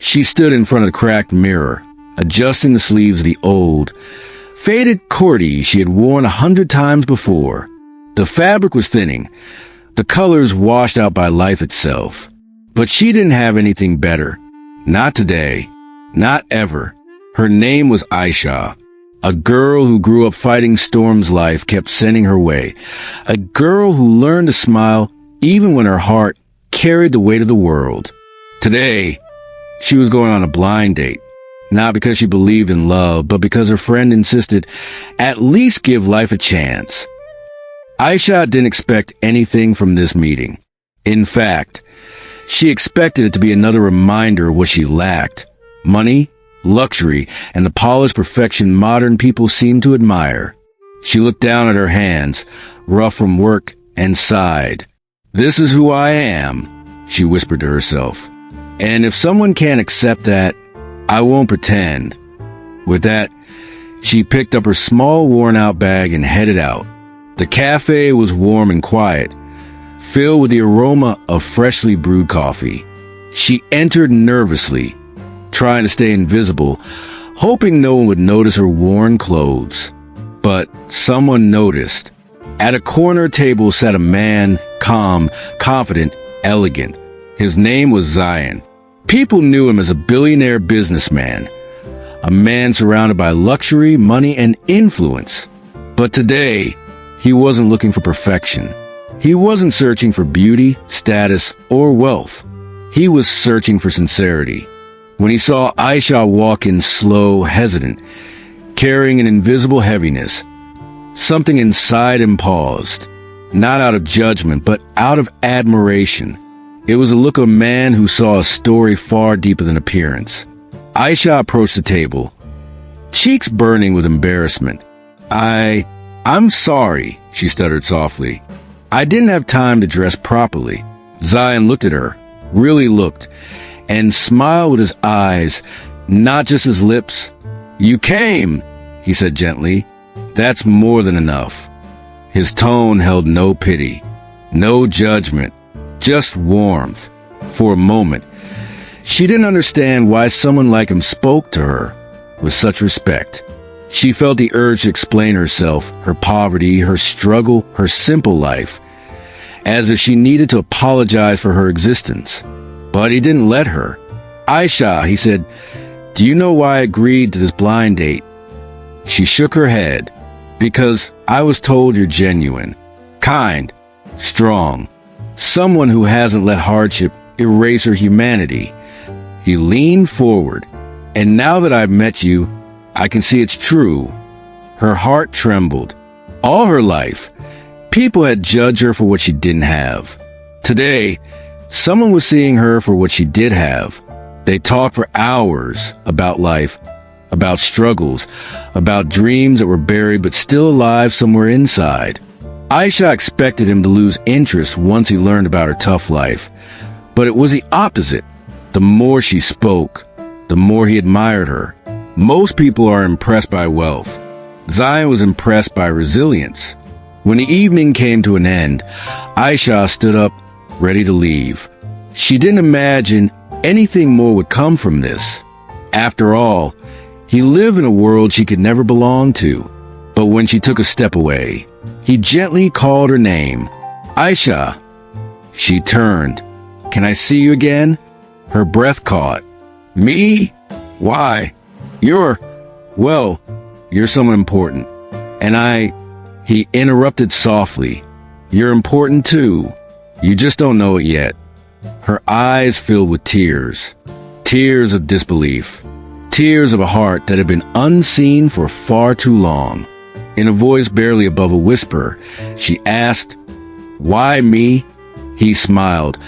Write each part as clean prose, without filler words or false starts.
She stood in front of the cracked mirror, adjusting the sleeves of the old, faded kurti she had worn 100 times before. The fabric was thinning, the colors washed out by life itself. But she didn't have anything better. Not today. Not ever. Her name was Aisha. A girl who grew up fighting storms life kept sending her way. A girl who learned to smile even when her heart carried the weight of the world. Today, she was going on a blind date. Not because she believed in love, but because her friend insisted at least give life a chance. Aisha didn't expect anything from this meeting. In fact, she expected it to be another reminder of what she lacked: money, luxury, and the polished perfection modern people seem to admire. She looked down at her hands, rough from work, and sighed. "This is who I am," she whispered to herself. "And if someone can't accept that, I won't pretend." With that, she picked up her small worn-out bag and headed out. The cafe was warm and quiet, filled with the aroma of freshly brewed coffee. She entered nervously, trying to stay invisible, hoping no one would notice her worn clothes. But someone noticed. At a corner table sat a man, calm, confident, elegant. His name was Zion. People knew him as a billionaire businessman, a man surrounded by luxury, money, and influence. But today, he wasn't looking for perfection. He wasn't searching for beauty, status, or wealth. He was searching for sincerity. When he saw Aisha walk in slow, hesitant, carrying an invisible heaviness, something inside him paused, not out of judgment, but out of admiration. It was a look of a man who saw a story far deeper than appearance. Aisha approached the table, cheeks burning with embarrassment. I'm sorry," she stuttered softly. "I didn't have time to dress properly." Zion looked at her, really looked, and smiled with his eyes, not just his lips. "You came," he said gently. "That's more than enough." His tone held no pity, no judgment, just warmth. For a moment, she didn't understand why someone like him spoke to her with such respect. She felt the urge to explain herself, her poverty, her struggle, her simple life, as if she needed to apologize for her existence. But he didn't let her. "Aisha," he said, "do you know why I agreed to this blind date?" She shook her head. "Because I was told you're genuine, kind, strong, someone who hasn't let hardship erase her humanity." He leaned forward. "And now that I've met you, I can see it's true." Her heart trembled. All her life, people had judged her for what she didn't have. Today, someone was seeing her for what she did have. They talked for hours about life, about struggles, about dreams that were buried but still alive somewhere inside. Aisha expected him to lose interest once he learned about her tough life, but it was the opposite. The more she spoke, the more he admired her. Most people are impressed by wealth. Zion was impressed by resilience. When the evening came to an end, Aisha stood up, ready to leave. She didn't imagine anything more would come from this. After all, he lived in a world she could never belong to. But when she took a step away, he gently called her name. "Aisha." She turned. "Can I see you again?" Her breath caught. "Me? Why? You're someone important." "And he interrupted softly. "You're important too. You just don't know it yet." Her eyes filled with tears. Tears of disbelief. Tears of a heart that had been unseen for far too long. In a voice barely above a whisper, she asked, "Why me?" He smiled,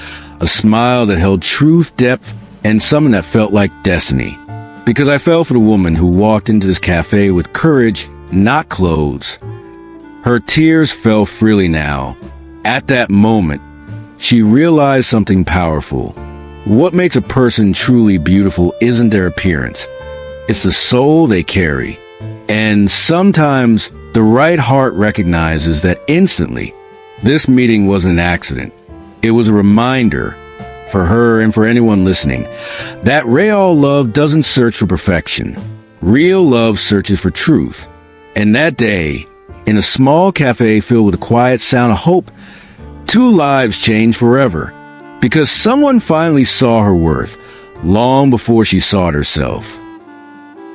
a smile that held truth, depth, and something that felt like destiny. "Because I fell for the woman who walked into this cafe with courage, not clothes." Her tears fell freely now. At that moment, she realized something powerful. What makes a person truly beautiful isn't their appearance. It's the soul they carry. And sometimes the right heart recognizes that instantly. This meeting wasn't an accident. It was a reminder. for her and for anyone listening, that real love doesn't search for perfection. Real love searches for truth. And that day, in a small cafe filled with a quiet sound of hope, two lives changed forever because someone finally saw her worth long before she saw it herself.